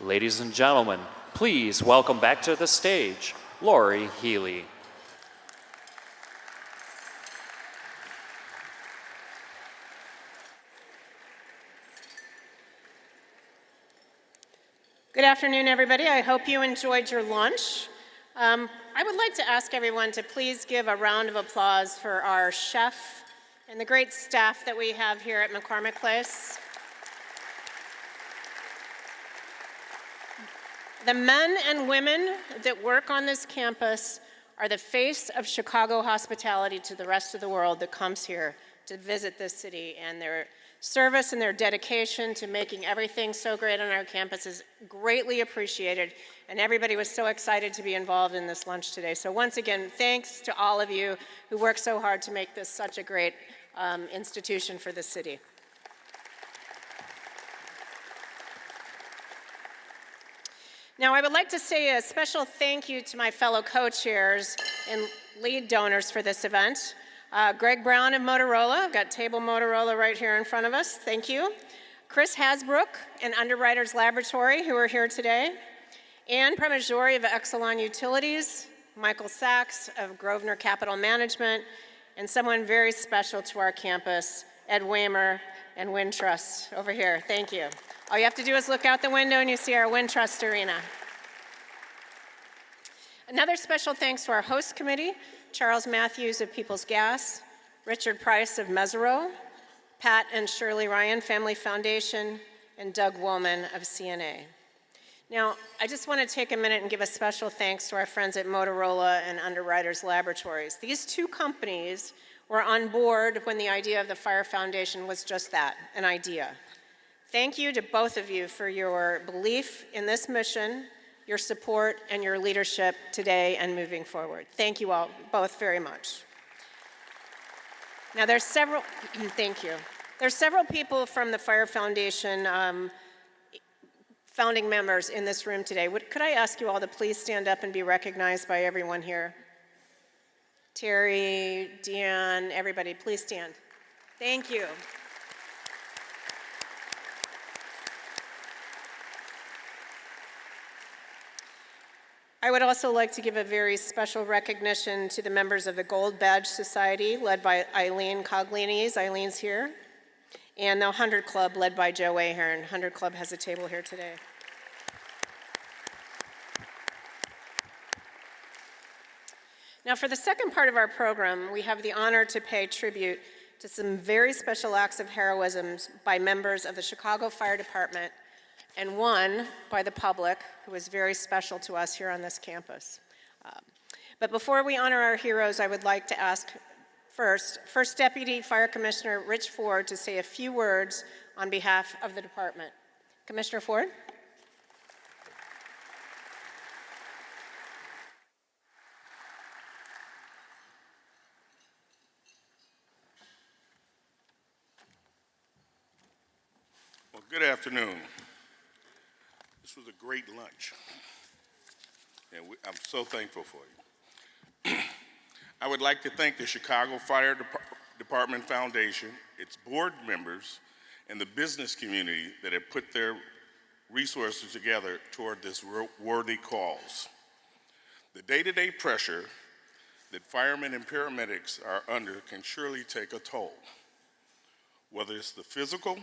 Ladies and gentlemen, please welcome back to the stage, Lori Healy. Good afternoon, everybody. I hope you enjoyed your lunch. I would like to ask everyone to please give a round of applause for our chef and the great staff that we have here at McCormick Place. The men and women that work on this campus are the face of Chicago hospitality to the rest of the world that comes here to visit this city, and their service and their dedication to making everything so great on our campus is greatly appreciated, and everybody was so excited to be involved in this lunch today. So once again, thanks to all of you who work so hard to make this such a great institution for the city. Now, I would like to say a special thank you to my fellow co-chairs and lead donors for this event. Greg Brown of Motorola, I've got Table Motorola right here in front of us, thank you. Chris Hasbrook and Underwriters Laboratory, who are here today. Ann Premajori of Exelon Utilities, Michael Sachs of Grosvenor Capital Management, and someone very special to our campus, Ed Waymer and Wintrust over here, thank you. All you have to do is look out the window and you see our Wintrust Arena. Another special thanks to our host committee, Charles Matthews of Peoples Gas, Richard Price of Mesereau, Pat and Shirley Ryan Family Foundation, and Doug Woolman of CNA. Now, I just want to take a minute and give a special thanks to our friends at Motorola and Underwriters Laboratories. These two companies were on board when the idea of the Fire Foundation was just that, an idea. Thank you to both of you for your belief in this mission, your support, and your leadership today and moving forward. Thank you all both very much. Now there's several, thank you. There's several people from the Fire Foundation founding members in this room today. Could I ask you all to please stand up and be recognized by everyone here? Terry, Deanne, everybody, please stand. Thank you. I would also like to give a very special recognition to the members of the Gold Badge Society, led by Eileen Coglianese. Eileen's here. And the 100 Club, led by Joe Ahern. 100 Club has a table here today. Now, for the second part of our program, we have the honor to pay tribute to some very special acts of heroism by members of the Chicago Fire Department, and one by the public, who is very special to us here on this campus. But before we honor our heroes, I would like to ask First Deputy Fire Commissioner Rich Ford to say a few words on behalf of the department. Commissioner Ford. Well, good afternoon. This was a great lunch, and I'm so thankful for you. I would like to thank the Chicago Fire Department Foundation, its board members, and the business community that have put their resources together toward this worthy cause. The day-to-day pressure that firemen and paramedics are under can surely take a toll, whether it's the physical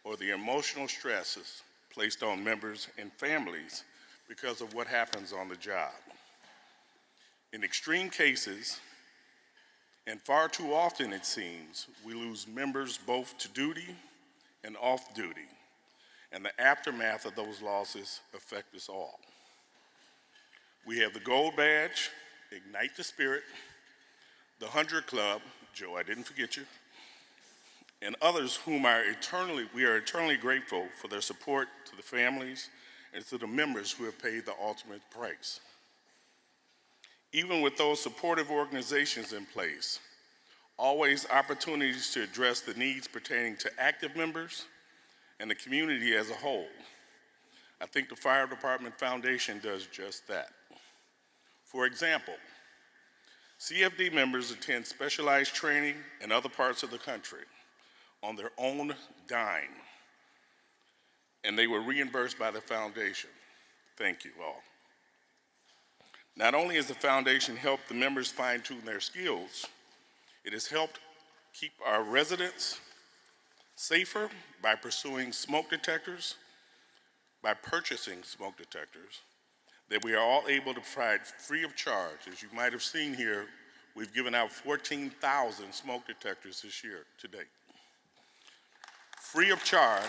or the emotional stresses placed on members and families because of what happens on the job. In extreme cases, and far too often it seems, we lose members both to duty and off duty, and the aftermath of those losses affect us all. We have the Gold Badge, Ignite the Spirit, the 100 Club, Joe, I didn't forget you, and others whom we are eternally grateful for their support to the families and to the members who have paid the ultimate price. Even with those supportive organizations in place, always opportunities to address the needs pertaining to active members and the community as a whole. I think the Fire Department Foundation does just that. For example, CFD members attend specialized training in other parts of the country on their own dime. and they were reimbursed by the foundation. Thank you all. Not only has the foundation helped the members fine-tune their skills, it has helped keep our residents safer by pursuing smoke detectors, by purchasing smoke detectors, that we are all able to provide free of charge. As you might have seen here, we've given out 14,000 smoke detectors this year to date. Free of charge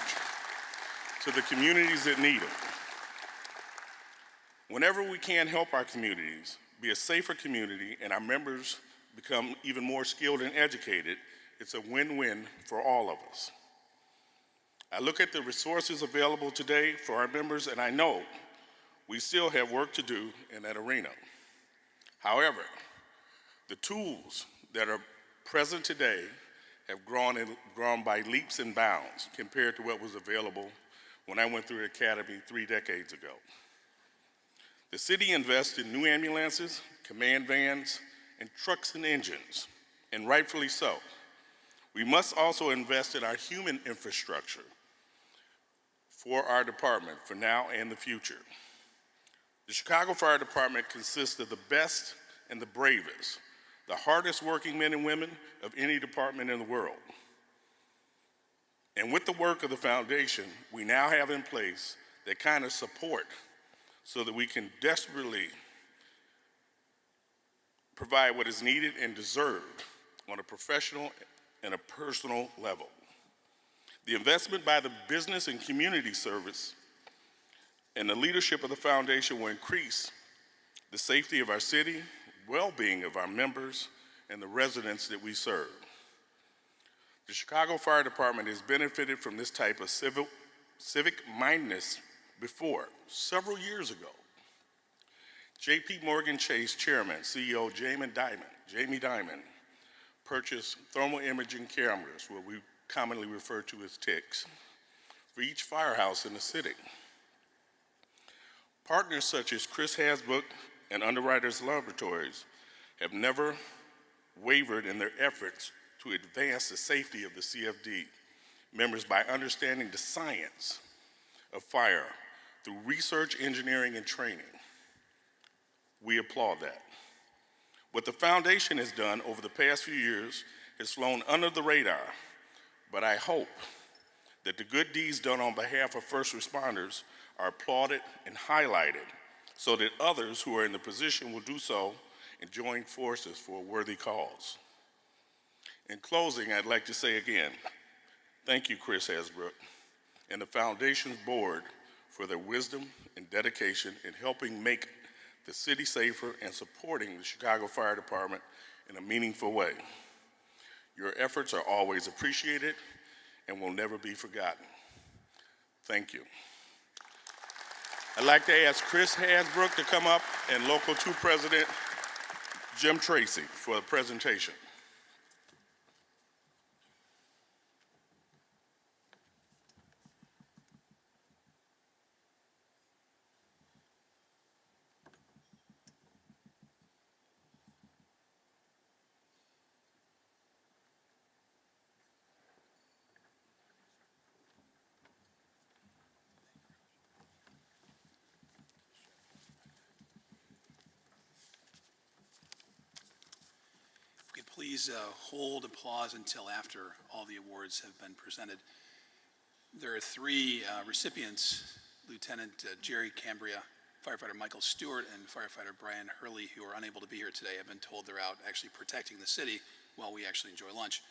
to the communities that need it. Whenever we can help our communities be a safer community and our members become even more skilled and educated, it's a win-win for all of us. I look at the resources available today for our members, and I know we still have work to do in that arena. However, the tools that are present today have grown by leaps and bounds compared to what was available when I went through the academy 3 decades ago. The city invests in new ambulances, command vans, and trucks and engines, and rightfully so. We must also invest in our human infrastructure for our department for now and the future. The Chicago Fire Department consists of the best and the bravest, the hardest working men and women of any department in the world. And with the work of the foundation, we now have in place that kind of support so that we can desperately provide what is needed and deserved on a professional and a personal level. The investment by the business and community service and the leadership of the foundation will increase the safety of our city, well-being of our members, and the residents that we serve. The Chicago Fire Department has benefited from this type of civic mindedness before, several years ago. J.P. Morgan Chase Chairman, CEO Jamie Dimon, purchased thermal imaging cameras, what we commonly refer to as TICs, for each firehouse in the city. Partners such as Chris Hasbrook and Underwriters Laboratories have never wavered in their efforts to advance the safety of the CFD members by understanding the science of fire through research, engineering, and training. We applaud that. What the foundation has done over the past few years has flown under the radar, but I hope that the good deeds done on behalf of first responders are applauded and highlighted so that others who are in the position will do so and join forces for a worthy cause. In closing, I'd like to say again, thank you, Chris Hasbrook, and the Foundation's board for their wisdom and dedication in helping make the city safer and supporting the Chicago Fire Department in a meaningful way. Your efforts are always appreciated and will never be forgotten. Thank you. I'd like to ask Chris Hasbrook to come up and Local 2 President Jim Tracy for the presentation. Please hold applause until after all the awards have been presented. There are 3 recipients, Lieutenant Jerry Cambria, Firefighter Michael Stewart, and Firefighter Brian Hurley, who are unable to be here today. I've been told they're out actually protecting the city while we actually enjoy lunch.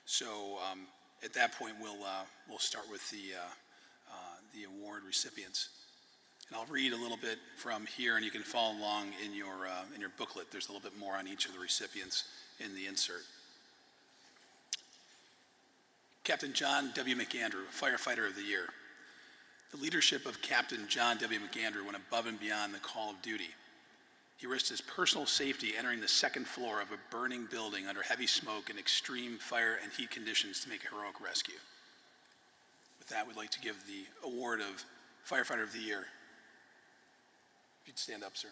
So at that point, we'll start with the award recipients. And I'll read a little bit from here, and you can follow along in your booklet. There's a little bit more on each of the recipients in the insert. Captain John W. McAndrew, Firefighter of the Year. The leadership of Captain John W. McAndrew went above and beyond the call of duty. He risked his personal safety entering the 2nd floor of a burning building under heavy smoke and extreme fire and heat conditions to make a heroic rescue. With that, we'd like to give the award of Firefighter of the Year. If you'd stand up, sir.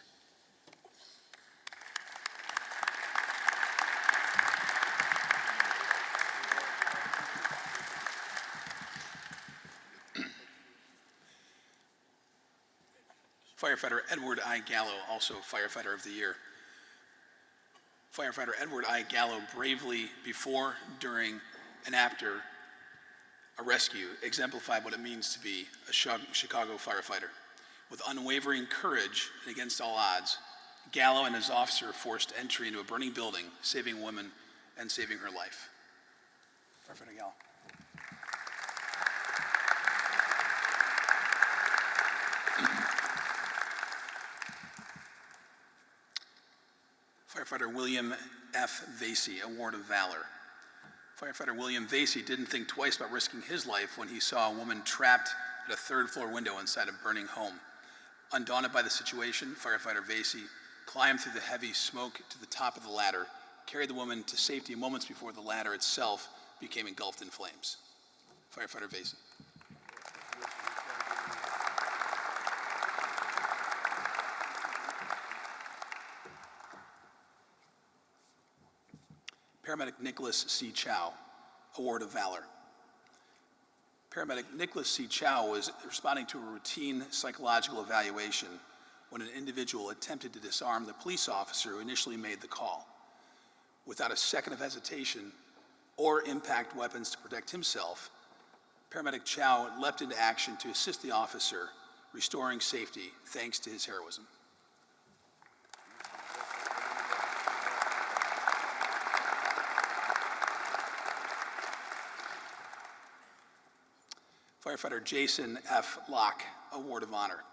Firefighter Edward I. Gallo, also Firefighter of the Year. Firefighter Edward I. Gallo bravely, before, during, and after a rescue, exemplified what it means to be a Chicago firefighter. With unwavering courage and against all odds, Gallo and his officer forced entry into a burning building, saving a woman and saving her life. Firefighter Gallo. Firefighter William F. Vasey, Award of Valor. Firefighter William Vasey didn't think twice about risking his life when he saw a woman trapped at a third-floor window inside a burning home. Undaunted by the situation, Firefighter Vasey climbed through the heavy smoke to the top of the ladder, carried the woman to safety moments before the ladder itself became engulfed in flames. Firefighter Vasey. Paramedic Nicholas C. Chow, Award of Valor. Paramedic Nicholas C. Chow was responding to a routine psychological evaluation when an individual attempted to disarm the police officer who initially made the call. Without a second of hesitation or impact weapons to protect himself, Paramedic Chow leapt into action to assist the officer, restoring safety thanks to his heroism. Firefighter Jason F. Locke, Award of Honor.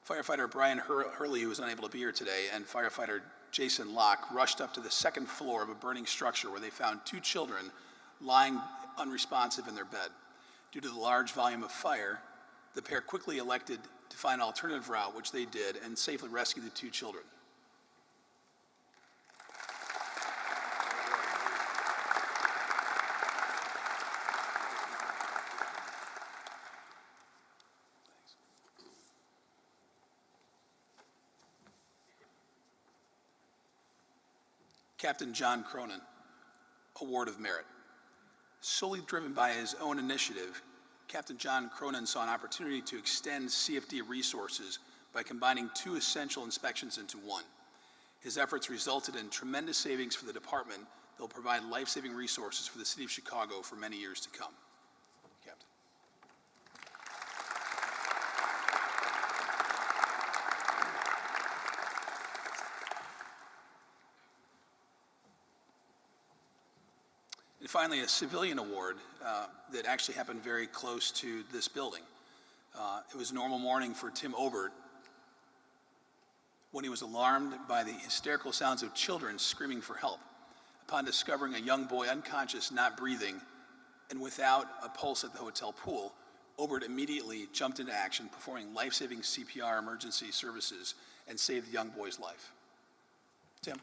Firefighter Brian Hurley, who was unable to be here today, and firefighter Jason Locke rushed up to the second floor of a burning structure where they found 2 children lying unresponsive in their bed. Due to the large volume of fire, the pair quickly elected to find an alternative route, which they did, and safely rescued the 2 children. Captain John Cronin, Award of Merit. Solely driven by his own initiative, Captain John Cronin saw an opportunity to extend CFD resources by combining 2 essential inspections into one. His efforts resulted in tremendous savings for the department that will provide life-saving resources for the city of Chicago for many years to come. Captain. And finally, a civilian award that actually happened very close to this building. It was a normal morning for Tim Obert when he was alarmed by the hysterical sounds of children screaming for help. Upon discovering a young boy unconscious, not breathing, and without a pulse at the hotel pool, Obert immediately jumped into action, performing life-saving CPR emergency services and saved the young boy's life. Tim.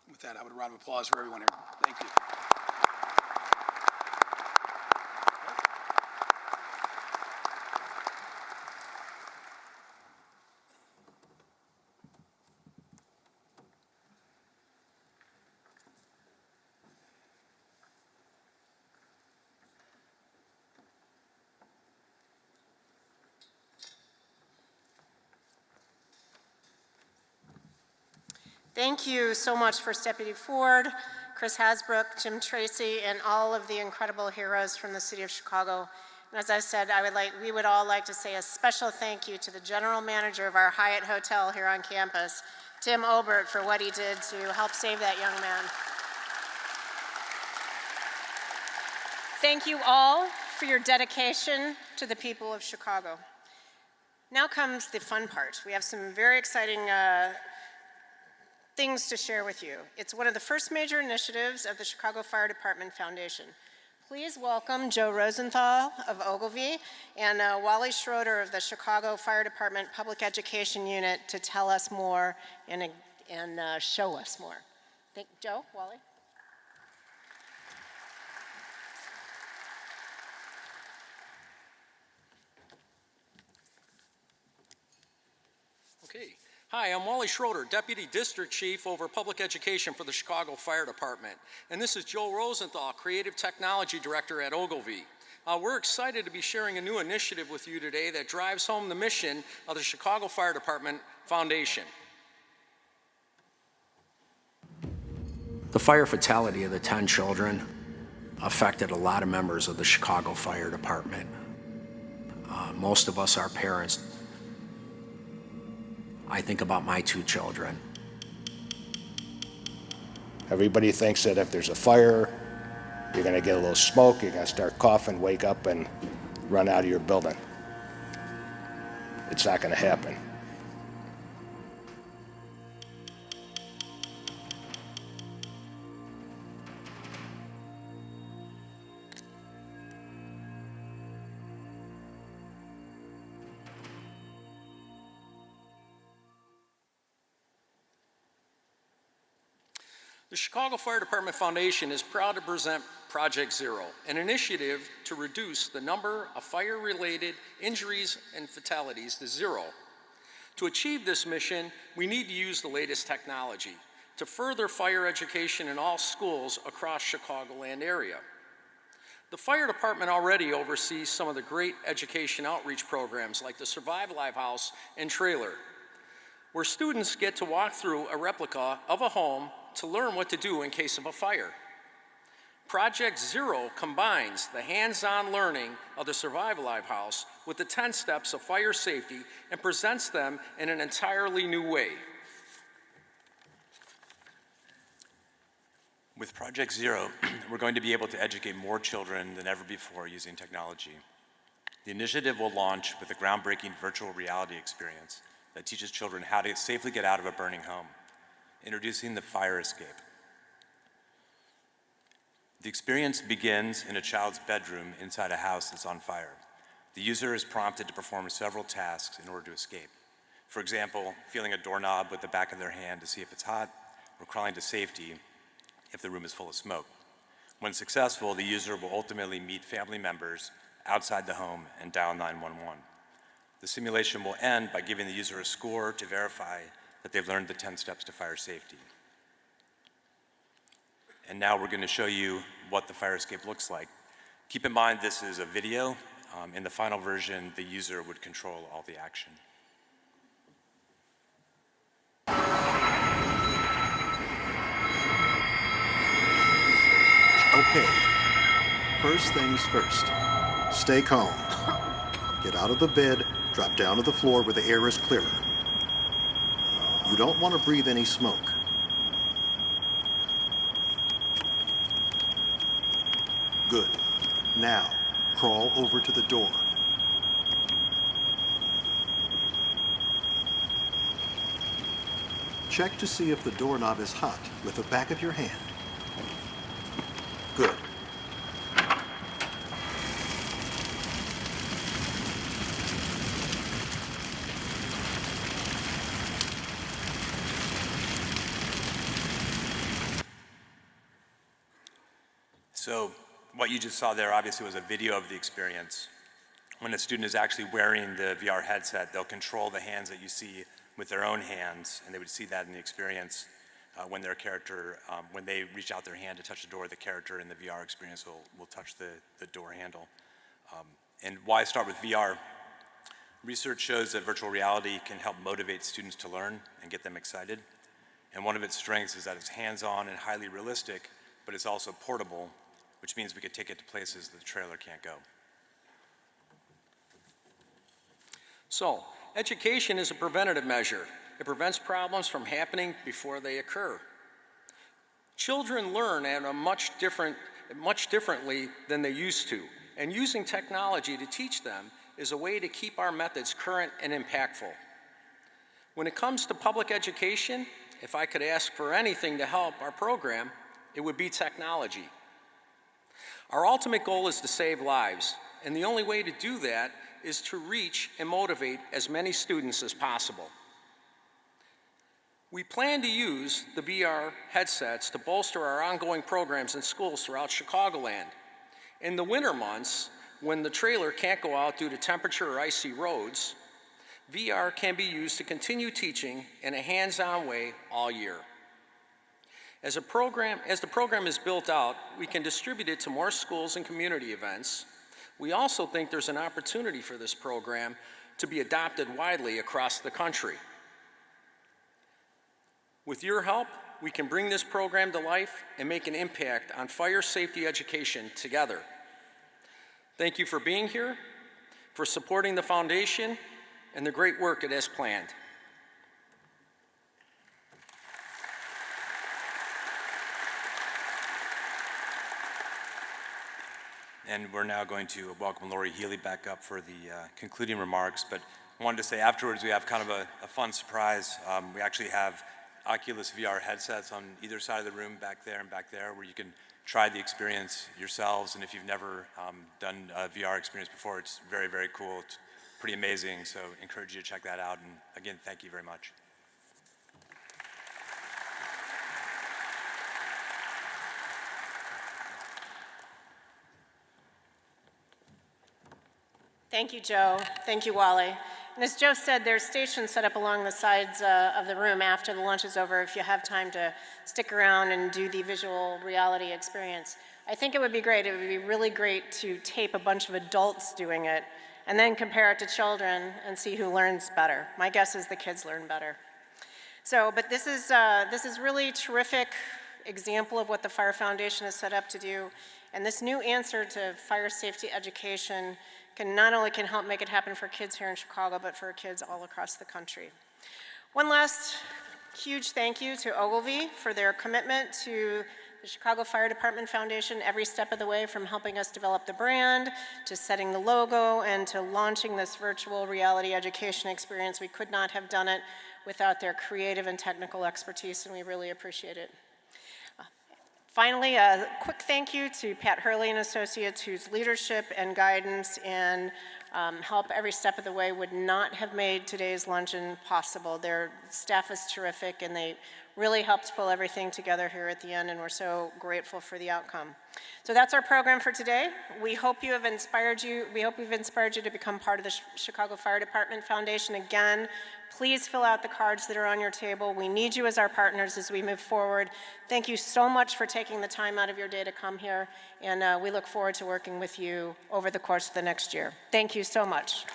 With that, I would a round of applause for everyone here. Thank you. Thank you so much, First Deputy Ford, Chris Hasbrook, Jim Tracy, and all of the incredible heroes from the City of Chicago. And as I said, we would all like to say a special thank you to the general manager of our Hyatt Hotel here on campus, Tim Obert, for what he did to help save that young man. Thank you all for your dedication to the people of Chicago. Now comes the fun part. We have some very exciting things to share with you. It's one of the first major initiatives of the Chicago Fire Department Foundation. Please welcome Joe Rosenthal of Ogilvy and Wally Schroeder of the Chicago Fire Department Public Education Unit to tell us more and show us more. Joe, Wally? Okay. Hi, I'm Wally Schroeder, Deputy District Chief over Public Education for the Chicago Fire Department. And this is Joe Rosenthal, Creative Technology Director at Ogilvy. We're excited to be sharing a new initiative with you today that drives home the mission of the Chicago Fire Department Foundation. The fire fatality of the 10 children affected a lot of members of the Chicago Fire Department. Most of us are parents. I think about my 2 children. Everybody thinks that if there's a fire, you're going to get a little smoke, you're going to start coughing, wake up, and run out of your building. It's not going to happen. The Chicago Fire Department Foundation is proud to present Project Zero, an initiative to reduce the number of fire-related injuries and fatalities to 0. To achieve this mission, we need to use the latest technology to further fire education in all schools across Chicagoland area. The fire department already oversees some of the great education outreach programs like the Survive Live House and Trailer, where students get to walk through a replica of a home to learn what to do in case of a fire. Project Zero combines the hands-on learning of the Survive Live House with the 10 steps of fire safety and presents them in an entirely new way. With Project Zero, we're going to be able to educate more children than ever before using technology. The initiative will launch with a groundbreaking virtual reality experience that teaches children how to safely get out of a burning home, introducing the fire escape. The experience begins in a child's bedroom inside a house that's on fire. The user is prompted to perform several tasks in order to escape. For example, feeling a doorknob with the back of their hand to see if it's hot, or crawling to safety if the room is full of smoke. When successful, the user will ultimately meet family members outside the home and dial 911. The simulation will end by giving the user a score to verify that they've learned the 10 steps to fire safety. And now we're going to show you what the fire escape looks like. Keep in mind this is a video. In the final version, the user would control all the action. Okay, first things first. Stay calm. Get out of the bed, drop down to the floor where the air is clearer. You don't want to breathe any smoke. Good. Now, crawl over to the door. Check to see if the doorknob is hot with the back of your hand. Good. So what you just saw there obviously was a video of the experience. When a student is actually wearing the VR headset, they'll control the hands that you see with their own hands, and they would see that in the experience when their character, when they reach out their hand to touch the door, the character in the VR experience will touch the door handle. And why start with VR? Research shows that virtual reality can help motivate students to learn and get them excited. And one of its strengths is that it's hands-on and highly realistic, but it's also portable, which means we could take it to places that the trailer can't go. So, education is a preventative measure. It prevents problems from happening before they occur. Children learn at a much differently than they used to, and using technology to teach them is a way to keep our methods current and impactful. When it comes to public education, if I could ask for anything to help our program, it would be technology. Our ultimate goal is to save lives, and the only way to do that is to reach and motivate as many students as possible. We plan to use the VR headsets to bolster our ongoing programs in schools throughout Chicagoland. In the winter months, when the trailer can't go out due to temperature or icy roads, VR can be used to continue teaching in a hands-on way all year. As the program is built out, we can distribute it to more schools and community events. We also think there's an opportunity for this program to be adopted widely across the country. With your help, we can bring this program to life and make an impact on fire safety education together. Thank you for being here, for supporting the foundation, and the great work it has planned. And we're now going to welcome Lori Healy back up for the concluding remarks. But I wanted to say afterwards we have kind of a fun surprise. We actually have Oculus VR headsets on either side of the room, back there and back there, where you can try the experience yourselves. And if you've never done a VR experience before, it's very, very cool. It's pretty amazing. So I encourage you to check that out. And again, thank you very much. Thank you, Joe. Thank you, Wally. And as Joe said, there's stations set up along the sides of the room after the lunch is over if you have time to stick around and do the visual reality experience. I think it would be great. It would be really great to tape a bunch of adults doing it and then compare it to children and see who learns better. My guess is the kids learn better. But this is really terrific example of what the Fire Foundation is set up to do. And this new answer to fire safety education can not only help make it happen for kids here in Chicago, but for kids all across the country. One last huge thank you to Ogilvy for their commitment to the Chicago Fire Department Foundation every step of the way, from helping us develop the brand, to setting the logo, and to launching this virtual reality education experience. We could not have done it without their creative and technical expertise, and we really appreciate it. Finally, a quick thank you to Pat Hurley and Associates, whose leadership and guidance and help every step of the way would not have made today's luncheon possible. Their staff is terrific, and they really helped pull everything together here at the end, and we're so grateful for the outcome. So that's our program for today. We hope we've inspired you to become part of the Chicago Fire Department Foundation. Again, please fill out the cards that are on your table. We need you as our partners as we move forward. Thank you so much for taking the time out of your day to come here, and we look forward to working with you over the course of the next year. Thank you so much.